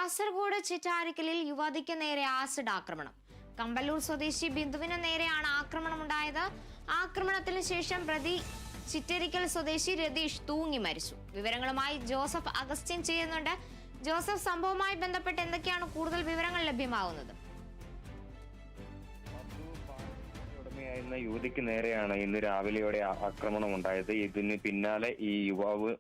കാസർഗോഡ് ചിറ്റാരിക്കലിൽ യുവതിക്ക് നേരെ ആസിഡ് ആക്രമണം. കമ്പല്ലൂർ സ്വദേശി ബിന്ദുവിന് നേരെയാണ് ആക്രമണമുണ്ടായത്. ആക്രമണത്തിന് ശേഷം പ്രതി ചിറ്റരിക്കൽ സ്വദേശി രതീഷ് തൂങ്ങി മരിച്ചു. വിവരങ്ങളുമായി ജോസഫ് അഗസ്റ്റിൻ ചെയ്യുന്നുണ്ട്. ജോസഫ്, സംഭവവുമായി ബന്ധപ്പെട്ട് എന്തൊക്കെയാണ് കൂടുതൽ വിവരങ്ങൾ ലഭ്യമാകുന്നത്? ഉടമയായിരുന്ന യുവതിക്ക് നേരെയാണ് ഇന്ന് രാവിലെയോടെ ആക്രമണം ഉണ്ടായത്. ഇതിന് പിന്നാലെ ഈ യുവാവ്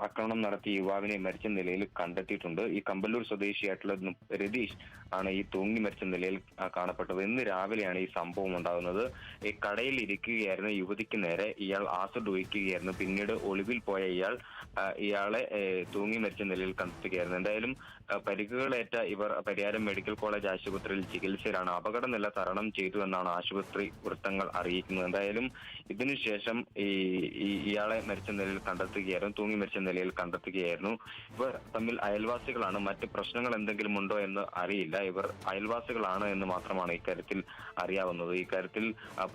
ആക്രമണം നടത്തിയ യുവാവിനെ മരിച്ച നിലയിൽ കണ്ടെത്തിയിട്ടുണ്ട്. ഈ കമ്പല്ലൂർ സ്വദേശിയായിട്ടുള്ള രതീഷ് ആണ് ഈ തൂങ്ങി മരിച്ച നിലയിൽ കാണപ്പെട്ടത്. ഇന്ന് രാവിലെയാണ് ഈ സംഭവം ഉണ്ടാകുന്നത്. ഈ കടയിൽ ഇരിക്കുകയായിരുന്ന യുവതിക്ക് നേരെ ഇയാൾ ആസിഡ് ഒഴിക്കുകയായിരുന്നു. പിന്നീട് ഒളിവിൽ പോയ ഇയാളെ തൂങ്ങി മരിച്ച നിലയിൽ കണ്ടെത്തുകയായിരുന്നു. എന്തായാലും പരിക്കുകളേറ്റ ഇവർ പരിയാരം മെഡിക്കൽ കോളേജ് ആശുപത്രിയിൽ ചികിത്സയിലാണ്. അപകടനില തരണം ചെയ്തു എന്നാണ് ആശുപത്രി വൃത്തങ്ങൾ അറിയിക്കുന്നത്. എന്തായാലും ഇതിനുശേഷം ഇയാളെ മരിച്ച നിലയിൽ കണ്ടെത്തുകയായിരുന്നു, തൂങ്ങി മരിച്ച നിലയിൽ കണ്ടെത്തുകയായിരുന്നു. ഇവർ തമ്മിൽ അയൽവാസികളാണ്. മറ്റ് പ്രശ്നങ്ങൾ എന്തെങ്കിലും ഉണ്ടോ എന്ന് അറിയില്ല. ഇവർ അയൽവാസികളാണ് എന്ന് മാത്രമാണ് ഇക്കാര്യത്തിൽ അറിയാവുന്നത്. ഇക്കാര്യത്തിൽ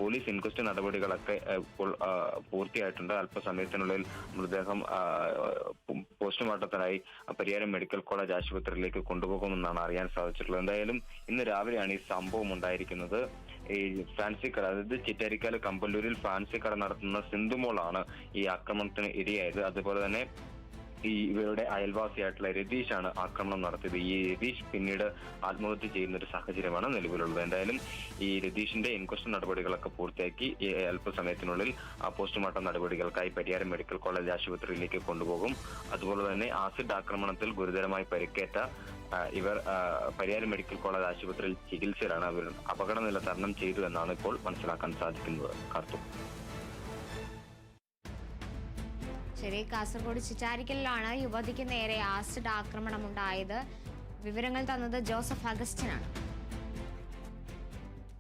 പോലീസ് ഇൻക്വസ്റ്റ് നടപടികളൊക്കെ പൂർത്തിയായിട്ടുണ്ട്. അല്പസമയത്തിനുള്ളിൽ മൃതദേഹം പോസ്റ്റ്മോർട്ടത്തിനായി പരിയാരം മെഡിക്കൽ കോളേജ് ആശുപത്രിയിലേക്ക് കൊണ്ടുപോകുമെന്നാണ് അറിയാൻ സാധിച്ചിട്ടുള്ളത്. എന്തായാലും ഇന്ന് രാവിലെയാണ് ഈ സംഭവം ഉണ്ടായിരിക്കുന്നത്. ഈ ഫാൻസി കട, അതായത് ചിറ്റാരിക്കാല് കമ്പല്ലൂരിൽ ഫാൻസി കട നടത്തുന്ന സിന്ധുമോളാണ് ഈ ആക്രമണത്തിന് ഇരയായത്. അതുപോലെ തന്നെ ഇവരുടെ അയൽവാസിയായിട്ടുള്ള രതീഷാണ് ആക്രമണം നടത്തിയത്. ഈ രതീഷ് പിന്നീട് ആത്മഹത്യ ചെയ്യുന്ന ഒരു സാഹചര്യമാണ് നിലവിലുള്ളത്. എന്തായാലും ഈ രതീഷിന്റെ ഇൻക്വസ്റ്റ് നടപടികളൊക്കെ പൂർത്തിയാക്കി അല്പസമയത്തിനുള്ളിൽ പോസ്റ്റ്മോർട്ടം നടപടികൾക്കായി പരിയാരം മെഡിക്കൽ കോളേജ് ആശുപത്രിയിലേക്ക് കൊണ്ടുപോകും. അതുപോലെ തന്നെ ആസിഡ് ആക്രമണത്തിൽ ഗുരുതരമായി പരിക്കേറ്റ ഇവർ പരിയാരം മെഡിക്കൽ കോളേജ് ആശുപത്രിയിൽ ചികിത്സയിലാണ്. അവർ അപകടനില തരണം ചെയ്തു എന്നാണ് ഇപ്പോൾ മനസ്സിലാക്കാൻ സാധിക്കുന്നത്. കാർത്തു. ശരി, കാസർഗോഡ് ചിറ്റാരിക്കലിലാണ് യുവതിക്ക് നേരെ ആസിഡ് ആക്രമണം ഉണ്ടായത്. വിവരങ്ങൾ തന്നത് ജോസഫ് അഗസ്റ്റിനാണ്.